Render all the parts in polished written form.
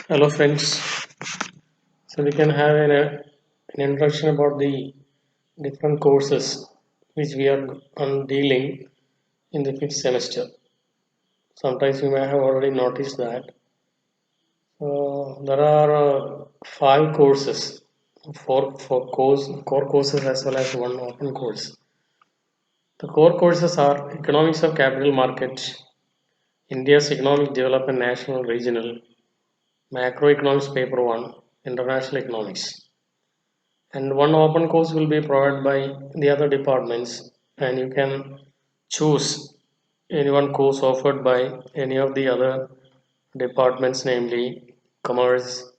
Hello friends. So we can have an introduction about the different courses which we are on dealing in the fifth semester. Sometimes you may have already noticed that there are five courses, four core courses as well as one open course. The core courses are Economics of Capital Markets, India's Economic Development National Regional, Macroeconomics Paper 1, International Economics. And one open course will be provided by the other departments, and you can choose any one course offered by any of the other departments, namely commerce,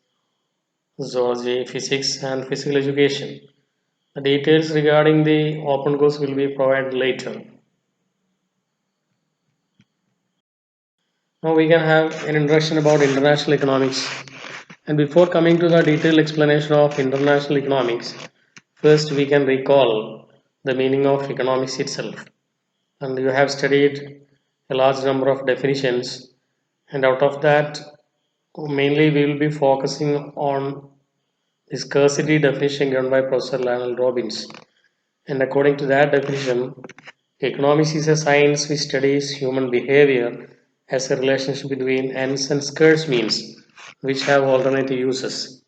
zoology, physics, and physical education. The details regarding the open course will be provided later. Now we can have an introduction about international economics. And before coming to the detailed explanation of international economics, first we can recall the meaning of economics itself. And you have studied a large number of definitions, and out of that, mainly we will be focusing on the scarcity definition given by Professor Lionel Robbins. And according to that definition, economics is a science which studies human behavior as a relationship between ends and scarce means, which have alternative uses.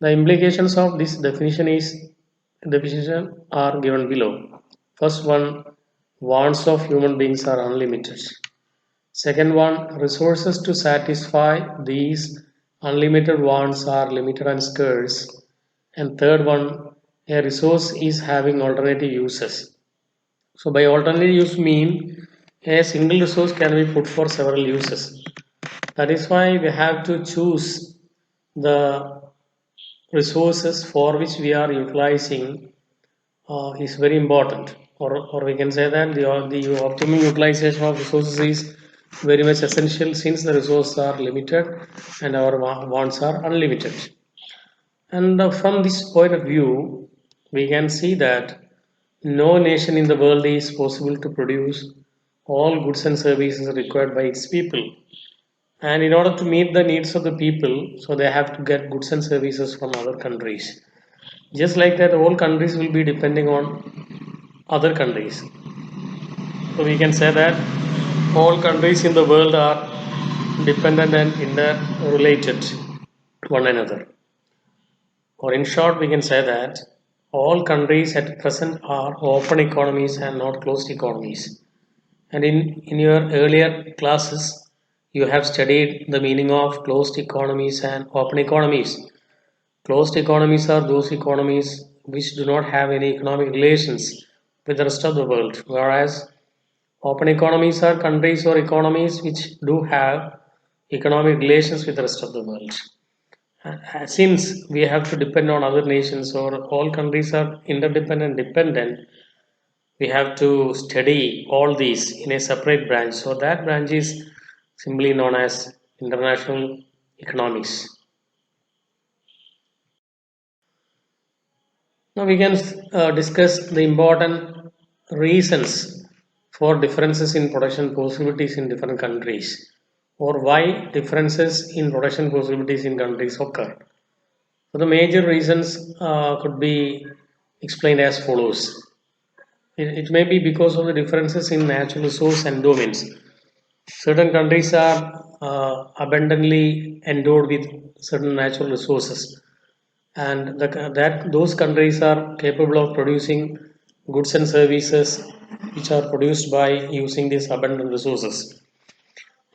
The implications of this definition are given below. First one, wants of human beings are unlimited. Second one, resources to satisfy these unlimited wants are limited and scarce. And third one, a resource is having alternative uses. So by alternative use mean a single resource can be put for several uses. That is why we have to choose the resources for which we are utilizing is very important, or we can say that the optimum utilization of resources is very much essential since the resources are limited and our wants are unlimited. And from this point of view, we can see that no nation in the world is possible to produce all goods and services required by its people. And in order to meet the needs of the people, so they have to get goods and services from other countries. Just like that, all countries will be depending on other countries. So we can say that all countries in the world are dependent and interrelated one another. Or in short, we can say that all countries at present are open economies and not closed economies. And in your earlier classes, you have studied the meaning of closed economies and open economies. Closed economies are those economies which do not have any economic relations with the rest of the world, whereas open economies are countries or economies which do have economic relations with the rest of the world. Since we have to depend on other nations or all countries are interdependent, dependent, we have to study all these in a separate branch. So that branch is simply known as international economics. Now we can discuss the important reasons for differences in production possibilities in different countries, or why differences in production possibilities in countries occur. So the major reasons could be explained as follows. It may be because of the differences in natural resource endowments. Certain countries are abundantly endowed with certain natural resources, and that those countries are capable of producing goods and services which are produced by using these abundant resources.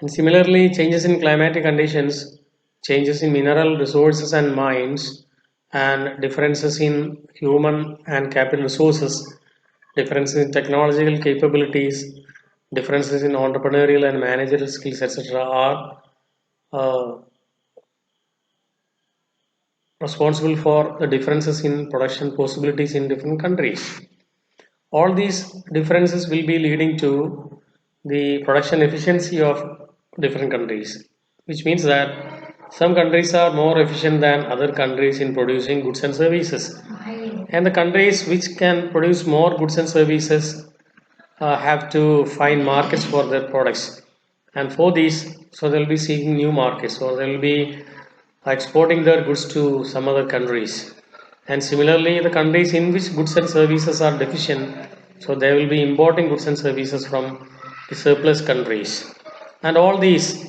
And similarly, changes in climatic conditions, changes in mineral resources and mines, and differences in human and capital resources, differences in technological capabilities, differences in entrepreneurial and managerial skills, etc., are uh, responsible for the differences in production possibilities in different countries. All these differences will be leading to the production efficiency of different countries, which means that some countries are more efficient than other countries in producing goods and services. And the countries which can produce more goods and services have to find markets for their products. And for this, so they'll be seeking new markets, or they'll be exporting their goods to some other countries. And similarly, the countries in which goods and services are deficient, so they will be importing goods and services from the surplus countries. And all these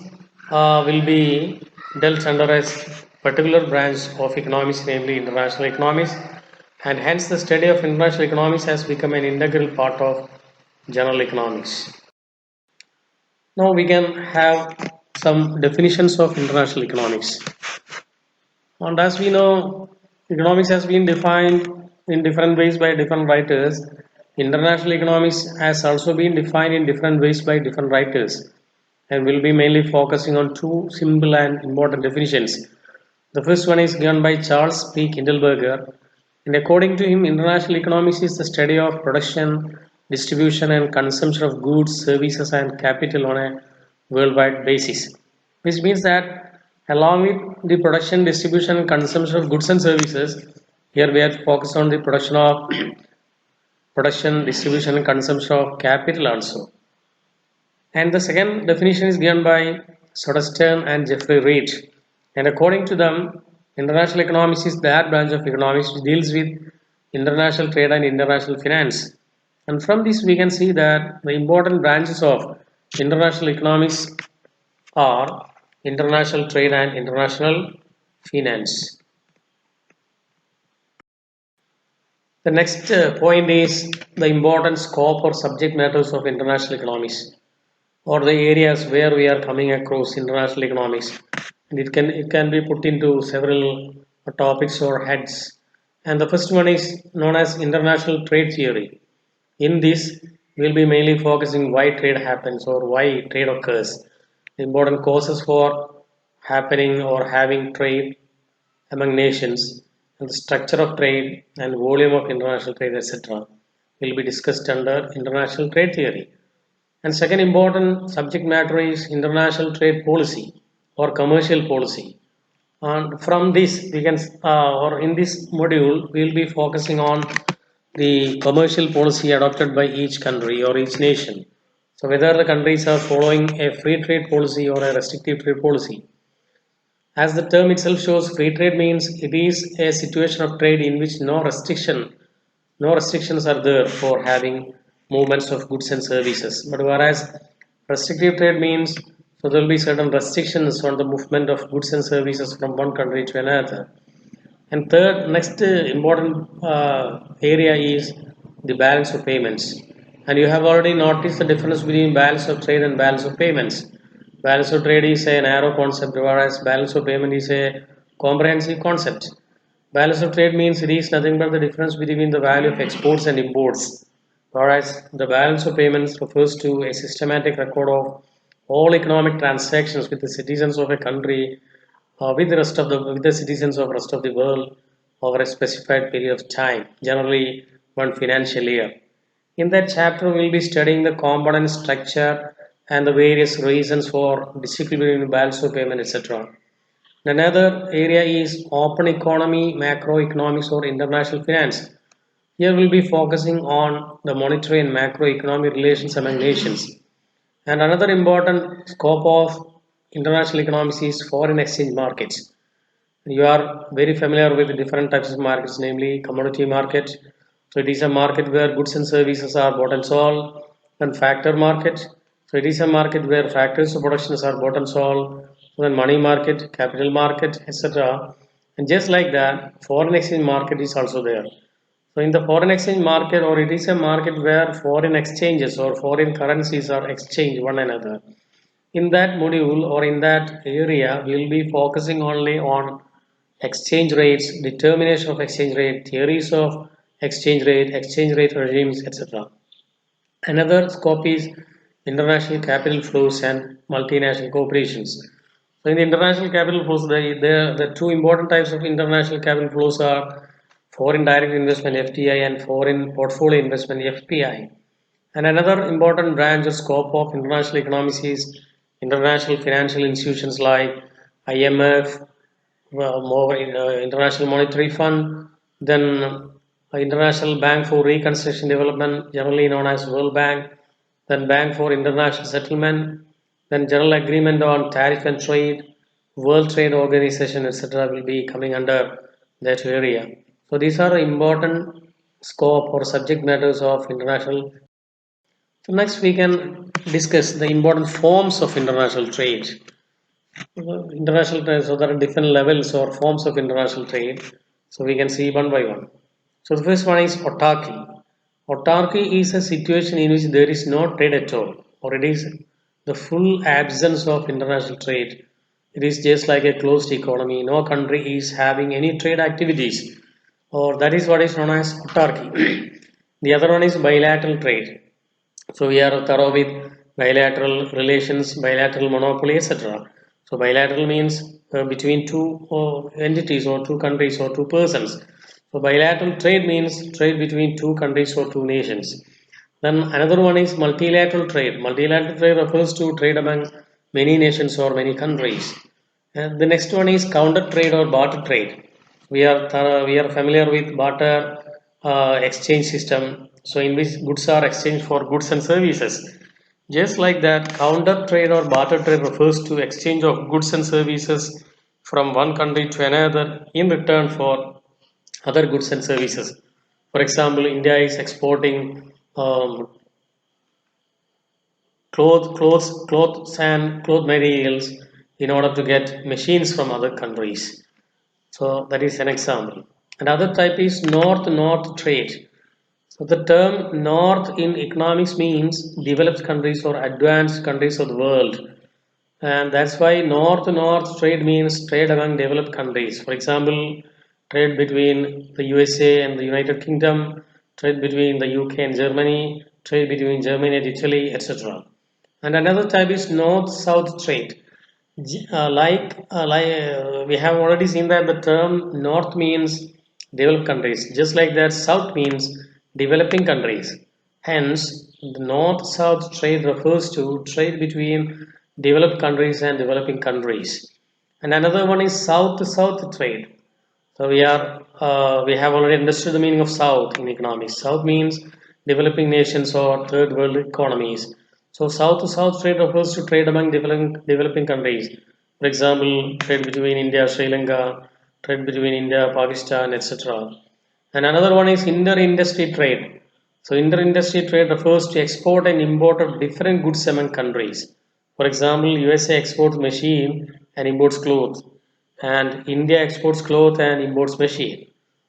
will be dealt under a particular branch of economics, namely international economics. And hence, the study of international economics has become an integral part of general economics. Now we can have some definitions of international economics. And as we know, economics has been defined in different ways by different writers. International economics has also been defined in different ways by different writers, and will be mainly focusing on two simple and important definitions. The first one is given by Charles P. Kindleberger, and according to him, international economics is the study of production, distribution, and consumption of goods, services, and capital on a worldwide basis. Which means that along with the production, distribution, and consumption of goods and services, here we are focused on the production of production, distribution, and consumption of capital also. And the second definition is given by Soderstern and Jeffrey Reed. And according to them, international economics is that branch of economics which deals with international trade and international finance. And from this, we can see that the important branches of international economics are international trade and international finance. The next point is the important scope or subject matters of international economics, or the areas where we are coming across international economics. And it can be put into several topics or heads. And the first one is known as international trade theory. In this, we'll be mainly focusing why trade happens or why trade occurs, the important causes for happening or having trade among nations, and the structure of trade and volume of international trade, etc., will be discussed under international trade theory. And second important subject matter is international trade policy or commercial policy. And from this, we can, or in this module, we will be focusing on the commercial policy adopted by each country or each nation. So whether the countries are following a free trade policy or a restrictive trade policy. As the term itself shows, free trade means it is a situation of trade in which no restrictions are there for having movements of goods and services. But whereas restrictive trade means so there will be certain restrictions on the movement of goods and services from one country to another. And third, next important area is the balance of payments. And you have already noticed the difference between balance of trade and balance of payments. Balance of trade is a narrow concept, whereas balance of payment is a comprehensive concept. Balance of trade means it is nothing but the difference between the value of exports and imports, whereas the balance of payments refers to a systematic record of all economic transactions with the citizens of a country with the citizens of rest of the world over a specified period of time, generally one financial year. In that chapter, we'll be studying the component structure and the various reasons for disequilibrium, balance of payment, etc. Another area is open economy, macroeconomics, or international finance. Here we'll be focusing on the monetary and macroeconomic relations among nations. And another important scope of international economics is foreign exchange markets. You are very familiar with the different types of markets, namely commodity market. So it is a market where goods and services are bought and sold. Then factor market. So it is a market where factors of productions are bought and sold. Then money market, capital market, etc. And just like that, foreign exchange market is also there. So in the foreign exchange market, or it is a market where foreign exchanges or foreign currencies are exchanged one another. In that module or in that area, we will be focusing only on exchange rates, determination of exchange rate, theories of exchange rate regimes, etc. Another scope is international capital flows and multinational corporations. So in the international capital flows, the two important types of international capital flows are foreign direct investment FDI and foreign portfolio investment FPI. And another important branch or scope of international economics is international financial institutions like IMF, International Monetary Fund, then International Bank for Reconstruction Development, generally known as World Bank, then Bank for International Settlement, Then general agreement on tariff and trade, World Trade Organization, etc. will be coming under that area. So these are important scope or subject matters of international. So next we can discuss the important forms of international trade. International trade, so there are different levels or forms of international trade. So we can see one by one. So the first one is autarky. Autarky is a situation in which there is no trade at all, or it is the full absence of international trade. It is just like a closed economy. No country is having any trade activities, or that is what is known as autarky. The other one is bilateral trade. So we are thorough with bilateral relations, bilateral monopoly, etc. So bilateral means between two entities or two countries or two persons. So bilateral trade means trade between two countries or two nations. Then another one is multilateral trade. Multilateral trade refers to trade among many nations or many countries. And the next one is counter trade or barter trade. We are familiar with barter exchange system. So in which goods are exchanged for goods and services. Just like that, counter trade or barter trade refers to exchange of goods and services from one country to another in return for other goods and services. For example, India is exporting clothes and cloth materials in order to get machines from other countries. So that is an example. Another type is north-north trade. So the term north in economics means developed countries or advanced countries of the world. And that's why north-north trade means trade among developed countries. For example, trade between the USA and the United Kingdom, trade between the UK and Germany, trade between Germany and Italy, etc. And another type is north-south trade. We have already seen that the term north means developed countries, just like that south means developing countries. Hence, the north-south trade refers to trade between developed countries and developing countries. And another one is south-to-south trade. So we have already understood the meaning of South in economics. South means developing nations or third world economies. So South to South trade refers to trade among developing countries. For example, trade between India, Sri Lanka, trade between India, Pakistan, etc. And another one is inter-industry trade. So inter-industry trade refers to export and import of different goods among countries. For example, USA exports machine and imports clothes, and India exports cloth and imports machine.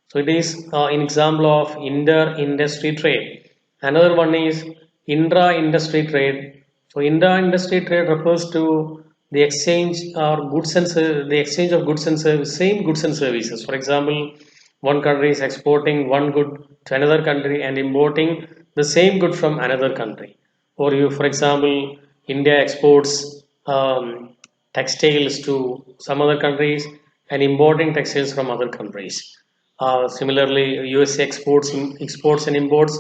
So it is an example of inter-industry trade. Another one is intra-industry trade. So intra-industry trade refers to the exchange or the exchange of goods and services, same goods and services. For example, one country is exporting one good to another country and importing the same good from another country. Or you, for example, India exports textiles to some other countries and importing textiles from other countries. Similarly, USA exports and imports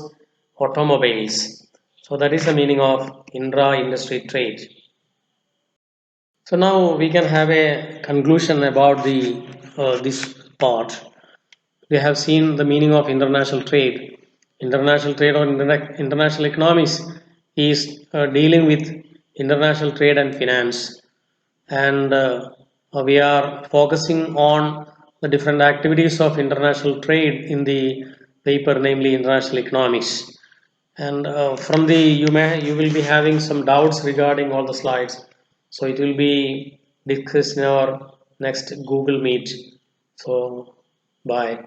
automobiles. So that is the meaning of intra-industry trade. So now we can have a conclusion about the this part. We have seen the meaning of international trade. International trade or international economics is dealing with international trade and finance, and we are focusing on the different activities of international trade in the paper, namely international economics. And from the you will be having some doubts regarding all the slides, so it will be discussed in our next Google Meet. So bye.